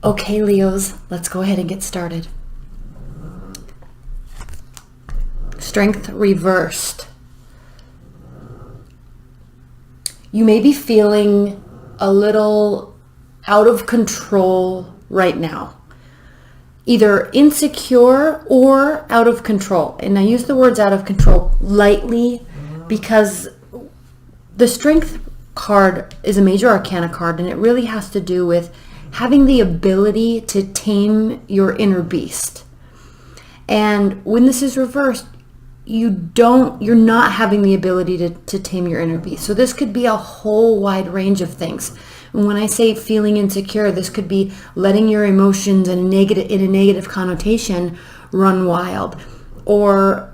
Okay, Leos, let's go ahead and get started. Strength reversed. You may be feeling a little out of control right now. Either insecure or out of control. And I use the words out of control lightly because the Strength card is a major arcana card, and it really has to do with having the ability to tame your inner beast. And when this is reversed, you're not having the ability to tame your inner beast. So this could be a whole wide range of things. And when I say feeling insecure, this could be letting your emotions in a negative connotation run wild, or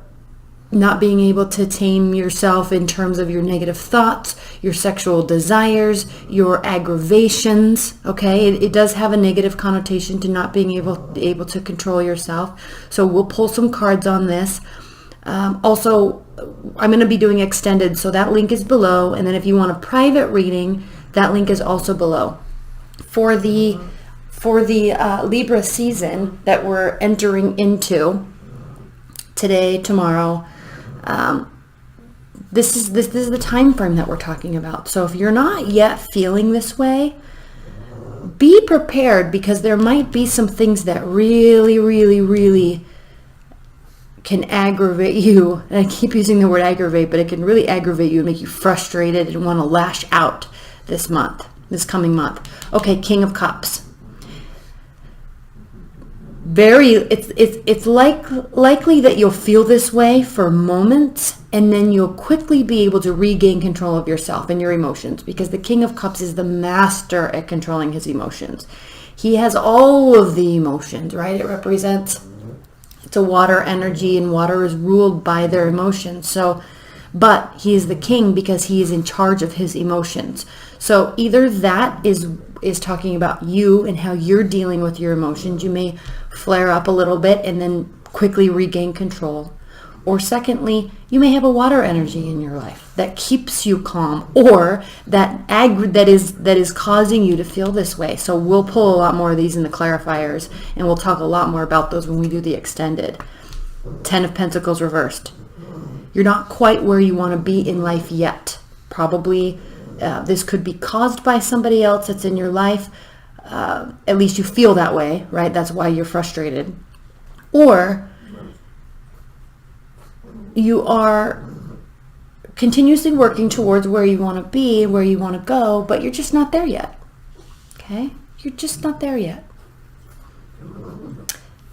not being able to tame yourself in terms of your negative thoughts, your sexual desires, your aggravations. Okay, it does have a negative connotation to not being able to control yourself. So we'll pull some cards on this. Also, I'm going to be doing extended, so that link is below. And then if you want a private reading, that link is also below. For the Libra season that we're entering into today, tomorrow, this is the time frame that we're talking about. So if you're not yet feeling this way, be prepared, because there might be some things that really, really, really can aggravate you. And I keep using the word aggravate, but it can really aggravate you and make you frustrated and want to lash out this coming month. Okay, King of Cups. It's likely that you'll feel this way for moments, and then you'll quickly be able to regain control of yourself and your emotions, because the King of Cups is the master at controlling his emotions. He has all of the emotions, right? It's a water energy, and water is ruled by their emotions. But he is the king because he is in charge of his emotions. So either that is talking about you and how you're dealing with your emotions. You may flare up a little bit and then quickly regain control. Or secondly, you may have a water energy in your life that keeps you calm, or that is causing you to feel this way. So we'll pull a lot more of these in the clarifiers, and we'll talk a lot more about those when we do the extended. 10 of Pentacles reversed. You're not quite where you want to be in life yet. Probably this could be caused by somebody else that's in your life. At least you feel that way, right? That's why you're frustrated. Or you are continuously working towards where you want to be, where you want to go, but you're just not there yet. Okay? You're just not there yet.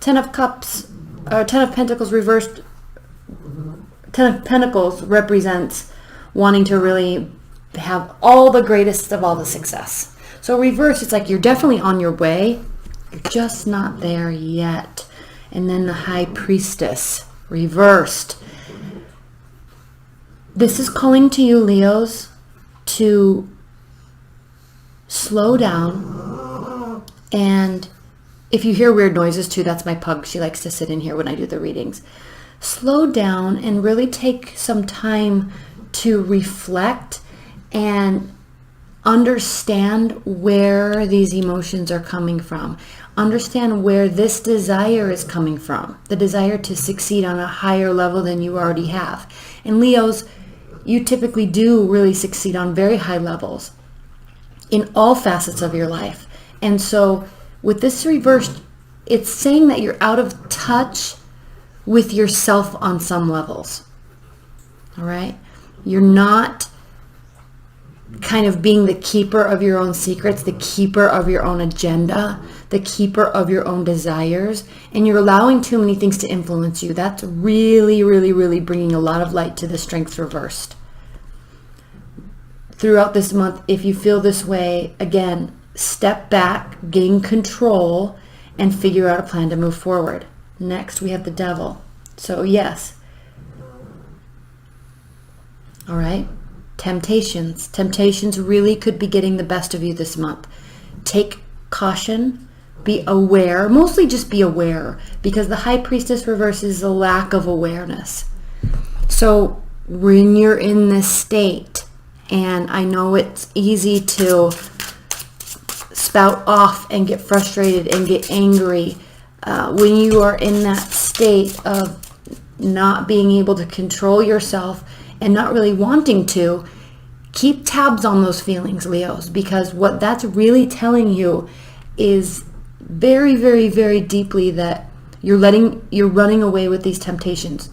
10 of Pentacles reversed. 10 of Pentacles represents wanting to really have all the greatest of all the success. So reverse, it's like you're definitely on your way. You're just not there yet. And then the High Priestess reversed. This is calling to you, Leos, to slow down. And if you hear weird noises too, that's my pug. She likes to sit in here when I do the readings. Slow down and really take some time to reflect and understand where these emotions are coming from. Understand where this desire is coming from. The desire to succeed on a higher level than you already have. And Leos, you typically do really succeed on very high levels in all facets of your life. And so with this reversed, it's saying that you're out of touch with yourself on some levels. All right? You're not kind of being the keeper of your own secrets, the keeper of your own agenda, the keeper of your own desires, and you're allowing too many things to influence you. That's really, really, really bringing a lot of light to the Strength reversed. Throughout this month, if you feel this way, again, step back, gain control, and figure out a plan to move forward. Next, we have the Devil. So yes. All right. Temptations. Temptations really could be getting the best of you this month. Take caution. Be aware. Mostly just be aware, because the High Priestess reverses a lack of awareness. So when you're in this state, and I know it's easy to spout off and get frustrated and get angry, when you are in that state of not being able to control yourself and not really wanting to, keep tabs on those feelings, Leos, because what that's really telling you is very, very, very deeply that you're running away with these temptations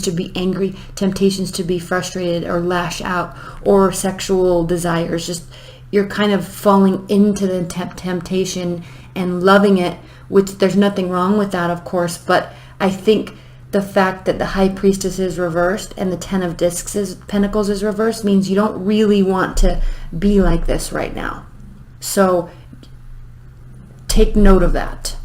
to be angry, temptations to be frustrated or lash out, or sexual desires. Just you're kind of falling into the temptation and loving it, which there's nothing wrong with that, of course. But I think the fact that the High Priestess is reversed and the Ten of Pentacles is reversed means you don't really want to be like this right now. So take note of that.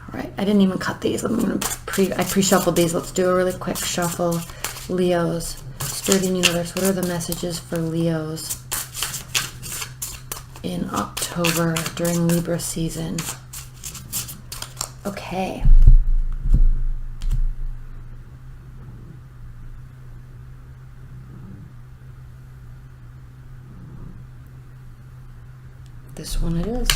All right, I didn't even cut these. I pre-shuffled these. Let's do a really quick shuffle. Leos, Spirit and Universe, what are the messages for Leos in October during Libra season? Okay. This one it is.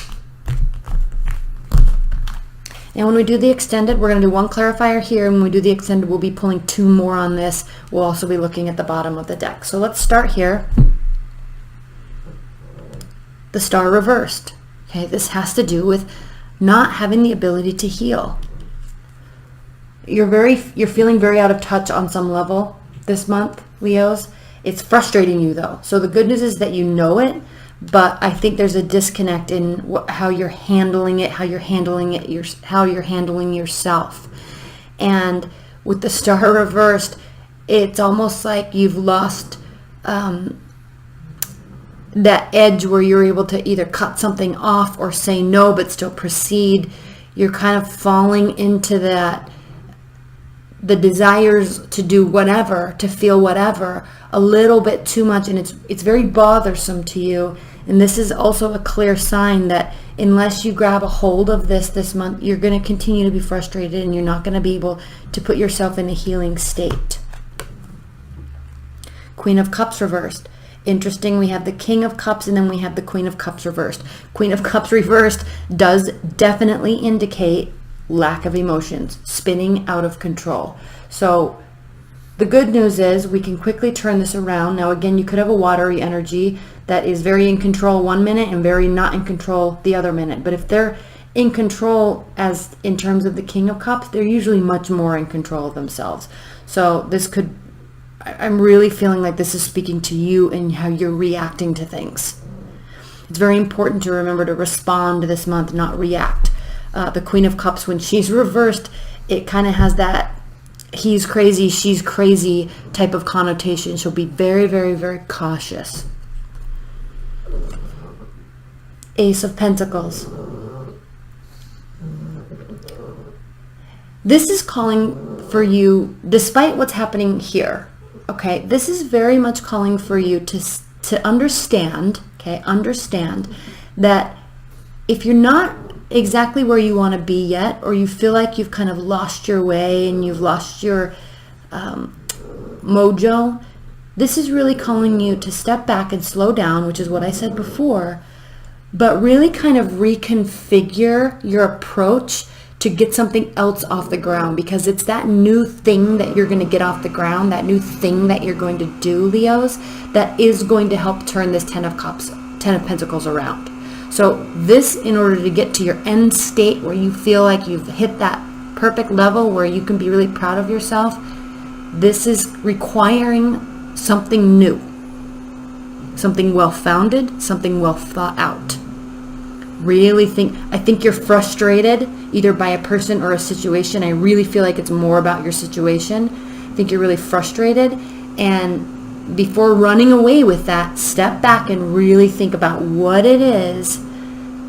Now when we do the extended, we're going to do one clarifier here, and when we do the extended, we'll be pulling two more on this. We'll also be looking at the bottom of the deck. So let's start here. The Star reversed. Okay, this has to do with not having the ability to heal. You're feeling very out of touch on some level this month, Leos. It's frustrating you though. So the good news is that you know it, but I think there's a disconnect in how you're handling it, how you're handling yourself. And with the Star reversed, it's almost like you've lost that edge where you're able to either cut something off or say no but still proceed. You're kind of falling into that, the desires to do whatever, to feel whatever, a little bit too much, and it's very bothersome to you. And this is also a clear sign that unless you grab a hold of this month, you're going to continue to be frustrated and you're not going to be able to put yourself in a healing state. Queen of Cups reversed. Interesting, we have the King of Cups and then we have the Queen of Cups reversed. Queen of Cups reversed does definitely indicate lack of emotions, spinning out of control. So the good news is we can quickly turn this around. Now again, you could have a watery energy that is very in control one minute and very not in control the other minute. But if they're in control, as in terms of the King of Cups, they're usually much more in control of themselves. So this could, I'm really feeling like this is speaking to you and how you're reacting to things. It's very important to remember to respond this month, not react. The Queen of Cups, when she's reversed, it kind of has that he's crazy, she's crazy type of connotation. She'll be very, very, very cautious. Ace of Pentacles. This is calling for you, despite what's happening here. Okay, this is very much calling for you to understand, okay, understand that if you're not exactly where you want to be yet, or you feel like you've kind of lost your way and you've lost your mojo, this is really calling you to step back and slow down, which is what I said before, but really kind of reconfigure your approach to get something else off the ground, because it's that new thing that you're going to get off the ground, that new thing that you're going to do, Leos, that is going to help turn this Ten of Pentacles around. So this, in order to get to your end state where you feel like you've hit that perfect level where you can be really proud of yourself, this is requiring something new, something well-founded, something well thought out. Really think, I think you're frustrated either by a person or a situation. I really feel like it's more about your situation. I think you're really frustrated, and before running away with that, step back and really think about what it is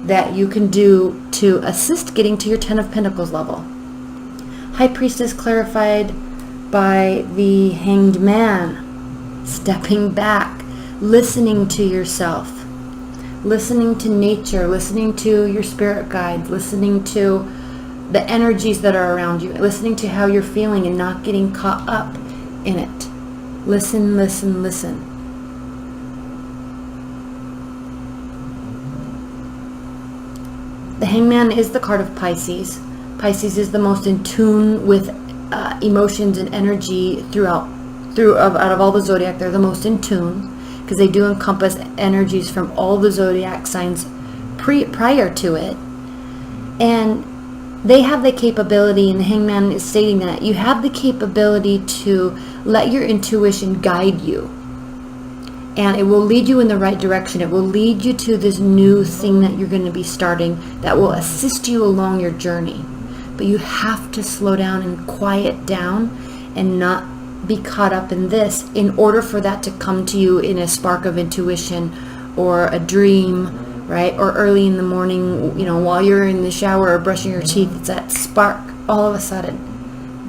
that you can do to assist getting to your Ten of Pentacles level. High Priestess clarified by the Hanged Man. Stepping back, listening to yourself, listening to nature, listening to your spirit guides, listening to the energies that are around you, listening to how you're feeling and not getting caught up in it. Listen, listen, listen. The Hangman is the card of Pisces. Pisces is the most in tune with emotions and energy out of all the zodiac. They're the most in tune because they do encompass energies from all the zodiac signs prior to it. And they have the capability, and the Hangman is stating that you have the capability to let your intuition guide you. And it will lead you in the right direction. It will lead you to this new thing that you're going to be starting that will assist you along your journey. But you have to slow down and quiet down and not be caught up in this in order for that to come to you in a spark of intuition or a dream, right? Or early in the morning, while you're in the shower or brushing your teeth, it's that spark all of a sudden.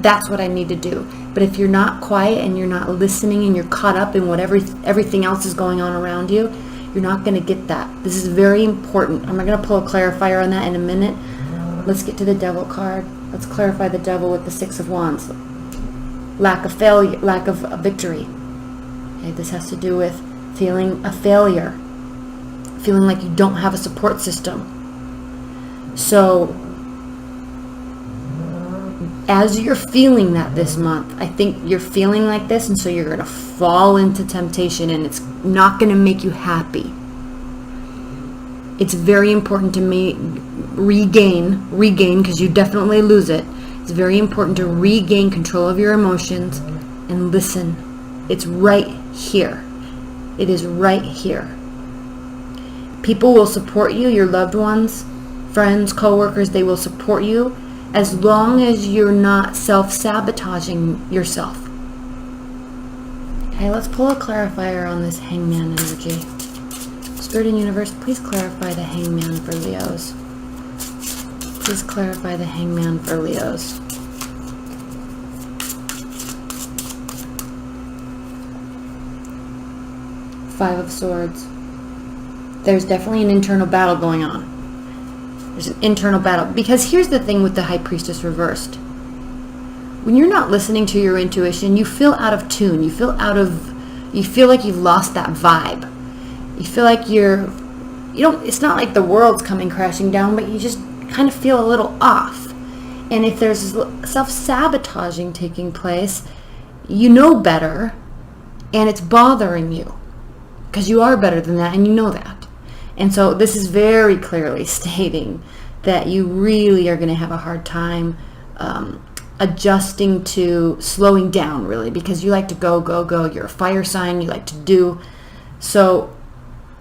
That's what I need to do. But if you're not quiet and you're not listening and you're caught up in what everything else is going on around you, you're not going to get that. This is very important. I'm going to pull a clarifier on that in a minute. Let's get to the Devil card. Let's clarify the Devil with the Six of Wands. Lack of failure, lack of victory. Okay, this has to do with feeling a failure, feeling like you don't have a support system. So as you're feeling that this month, I think you're feeling like this, and so you're going to fall into temptation, and it's not going to make you happy. It's very important to regain, because you definitely lose it. It's very important to regain control of your emotions and listen. It's right here. It is right here. People will support you, your loved ones, friends, co-workers, they will support you as long as you're not self-sabotaging yourself. Okay, let's pull a clarifier on this Hangman energy. Spirit and Universe, please clarify the Hangman for Leos. Please clarify the Hangman for Leos. Five of Swords. There's definitely an internal battle going on. There's an internal battle. Because here's the thing with the High Priestess reversed. When you're not listening to your intuition, you feel out of tune. You feel like you've lost that vibe. You feel like it's not like the world's coming crashing down, but you just kind of feel a little off. And if there's self-sabotaging taking place, you know better, and it's bothering you. Because you are better than that, and you know that. And so this is very clearly stating that you really are going to have a hard time adjusting to slowing down, really, because you like to go, go, go. You're a fire sign. You like to do. So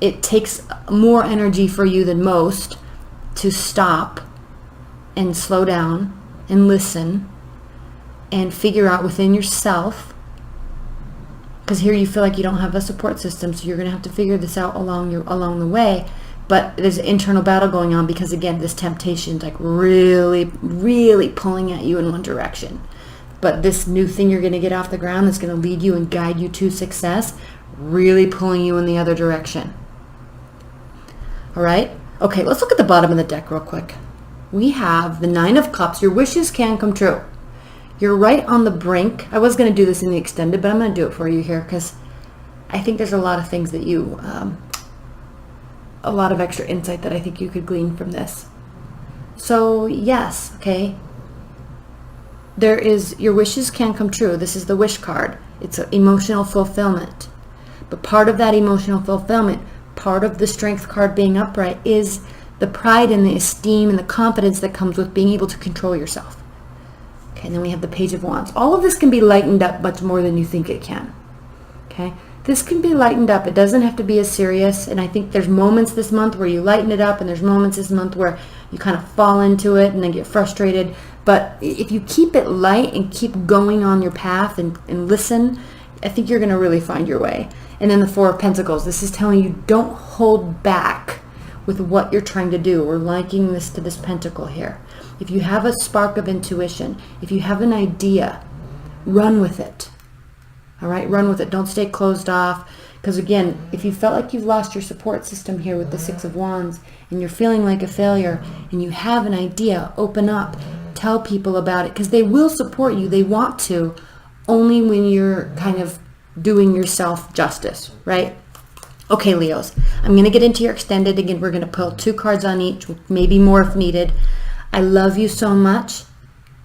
it takes more energy for you than most to stop and slow down and listen and figure out within yourself. Because here you feel like you don't have a support system, so you're going to have to figure this out along the way. But there's an internal battle going on because, again, this temptation is like really, really pulling at you in one direction. But this new thing you're going to get off the ground that's going to lead you and guide you to success, really pulling you in the other direction. All right? Okay, let's look at the bottom of the deck real quick. We have the Nine of Cups. Your wishes can come true. You're right on the brink. I was going to do this in the extended, but I'm going to do it for you here because I think there's a lot of things that a lot of extra insight that I think you could glean from this. So yes, okay. Your wishes can come true. This is the wish card. It's emotional fulfillment. But part of that emotional fulfillment, part of the strength card being upright is the pride and the esteem and the confidence that comes with being able to control yourself. Okay, and then we have the Page of Wands. All of this can be lightened up much more than you think it can. Okay, this can be lightened up. It doesn't have to be as serious. And I think there's moments this month where you lighten it up, and there's moments this month where you kind of fall into it and then get frustrated. But if you keep it light and keep going on your path and listen, I think you're going to really find your way. And then the Four of Pentacles. This is telling you don't hold back with what you're trying to do. We're liking this to this pentacle here. If you have a spark of intuition, if you have an idea, run with it. All right, run with it. Don't stay closed off. Because again, if you felt like you've lost your support system here with the Six of Wands and you're feeling like a failure and you have an idea, open up. Tell people about it because they will support you. They want to, only when you're kind of doing yourself justice, right? Okay, Leos, I'm going to get into your extended. Again, we're going to pull 2 cards on each, maybe more if needed. I love you so much.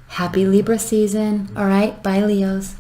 Happy Libra season. All right. Bye, Leos.